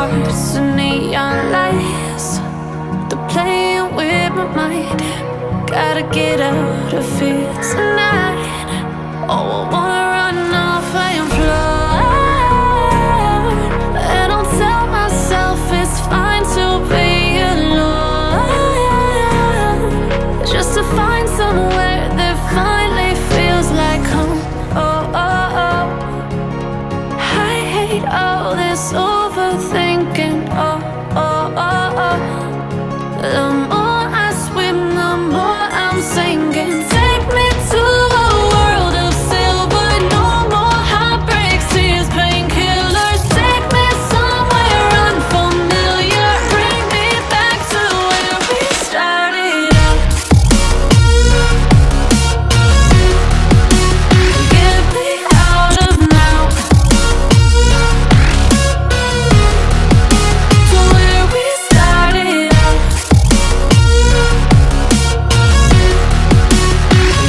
hearts and neon lights. They're playing with my mind. Gotta get out of here tonight. Oh, I wanna run off and fly. And I'll tell myself it's fine to be alone, just to find somewhere that finally feels like home. Oh, oh, oh. I hate all this overthinking. Oh, oh, oh, oh. The more I swim, the more I'm sinking. Take me to a world of silver. No more heartbreaks, tears, painkillers. Take me somewhere unfamiliar. Bring me back to where we started out. Get me out of now, to where we started out.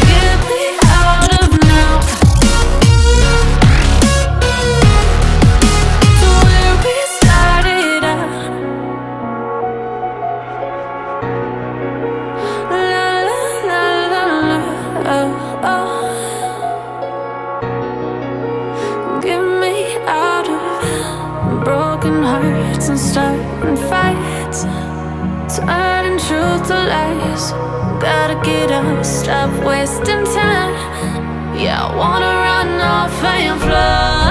Get me out of now, to where we started out. La la la la la, oh, oh. Get me out of broken hearts and starting fights, turning truth to lies. Gotta get up, stop wasting time. Yeah, I wanna run off and fly.